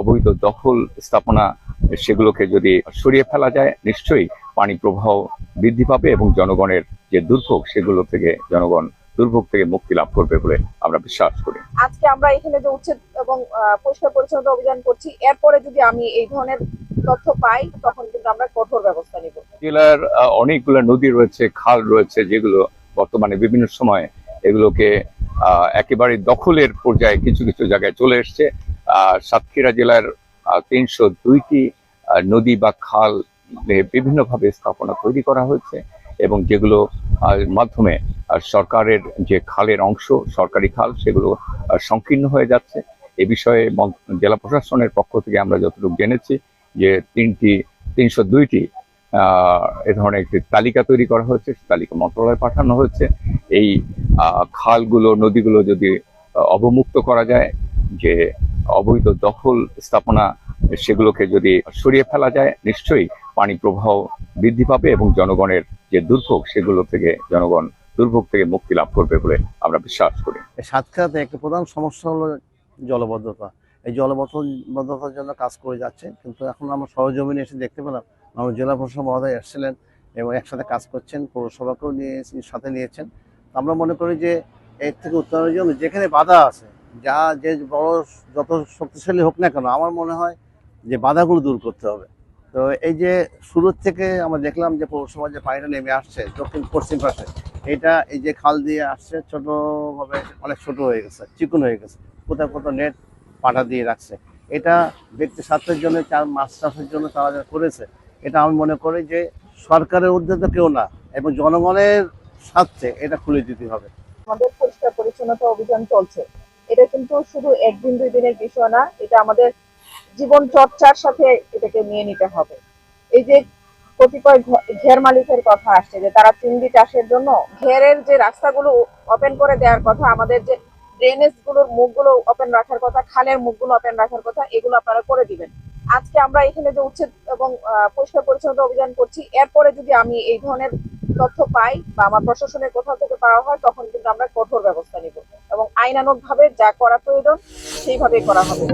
অবৈধ দখল স্থাপনা সেগুলোকে যদি সরিয়ে ফেলা যায়, নিশ্চয়ই পানি প্রবাহ বৃদ্ধি পাবে এবং জনগণের যে দুর্ভোগ সেগুলো থেকে জনগণ দুর্ভোগ থেকে মুক্তি লাভ করবে বলে আমরা বিশ্বাস করি। আজকে আমরা এখানে যে উচ্ছেদ এবং পরিষ্কার পরিচ্ছন্নতা অভিযান করছি, এরপরে যদি আমি এই ধরনের তথ্য পাই তখন কিন্তু আমরা কঠোর ব্যবস্থা নিব। জেলার অনেকগুলো নদী রয়েছে, খাল রয়েছে, যেগুলো বর্তমানে বিভিন্ন সময় এগুলোকে একেবারে দখলের পর্যায়ে কিছু কিছু জায়গায় চলে এসছে। সাতক্ষীরা জেলার ৩০২টি নদী বা খাল বিভিন্নভাবে স্থাপনা তৈরি করা হয়েছে এবং যেগুলো মাধ্যমে সরকারের যে খালের অংশ, সরকারি খাল, সেগুলো সংকীর্ণ হয়ে যাচ্ছে। এ বিষয়ে জেলা প্রশাসনের পক্ষ থেকে আমরা যতটুকু জেনেছি যে ৩০২টি এ ধরনের একটি তালিকা তৈরি করা হয়েছে, তালিকা মন্ত্রণালয়ে পাঠানো হয়েছে। এই খালগুলো, নদীগুলো যদি অবমুক্ত করা যায়, যে অবৈধ দখল স্থাপনা সেগুলোকে যদি সরিয়ে ফেলা যায়, নিশ্চয়ই পানি প্রবাহ বৃদ্ধি পাবে এবং জনগণের যে দুর্ভোগ সেগুলো থেকে জনগণ দুর্ভোগ থেকে মুক্তি লাভ করবে বলে আমরা বিশ্বাস করি। সাতক্ষীরাতে একটা প্রধান সমস্যা হলো জলবদ্ধতা। এই জলবদ্ধতার জন্য কাজ করে যাচ্ছে, কিন্তু এখন আমরা সরজমিনে এসে দেখতে পেলাম আমরা জেলা প্রশাসক মহোদয় এসেছিলেন এবং একসাথে কাজ করছেন, পৌরসভাকেও সাথে নিয়েছেন। আমরা মনে করি যে এর থেকে উত্তরণের জন্য যেখানে বাধা আছে, যে বড় যত শক্তিশালী হোক না কেন, আমার মনে হয় যে বাধাগুলো দূর করতে হবে। তো এই যে শুরুর থেকে আমরা দেখলাম যে পৌরসভার যে পানিটা নেমে আসছে দক্ষিণ পশ্চিম পাশে, এটা এই যে খাল দিয়ে আসছে ছোটভাবে, অনেক ছোট হয়ে গেছে, চিকন হয়ে গেছে, কোথাও কোথাও নেট পাটা দিয়ে রাখছে। এটা ব্যক্তি স্বার্থের জন্য, মাছ চাষের জন্য তারা যা করেছে, এটা আমি মনে করি যে সরকারের উদ্যোগে কেউ না এবং জনগণের স্বার্থে এটা খুলে দিতে হবে। আমাদের পরিষ্কার পরিচ্ছন্নতা অভিযান চলছে, এটা কিন্তু শুধু একদিন দুই দিনের বিষয় না, এটা আমাদের জীবন চর্চার সাথে এটাকে নিয়ে নিতে হবে। এই যে কতিপয় ঘের মালিকের কথা আসছে যে তারা চিংড়ি চাষের জন্য ঘেরের যে রাস্তাগুলো ওপেন করে দেওয়ার কথা, আমাদের যে ড্রেনেজ গুলোর মুখগুলো ওপেন রাখার কথা, খালের মুখগুলো ওপেন রাখার কথা, এগুলো আপনারা করে দিবেন। আজকে আমরা এখানে যে উচ্ছেদ এবং পরিষ্কার পরিচ্ছন্নতা অভিযান করছি, এরপরে যদি আমি এই ধরনের তথ্য পাই বা আমার প্রশাসনের কোথাও থেকে পাওয়া হয় তখন কিন্তু আমরা কঠোর ব্যবস্থা নিব এবং আইনানুগ ভাবে যা করা প্রয়োজন সেইভাবেই করা হবে।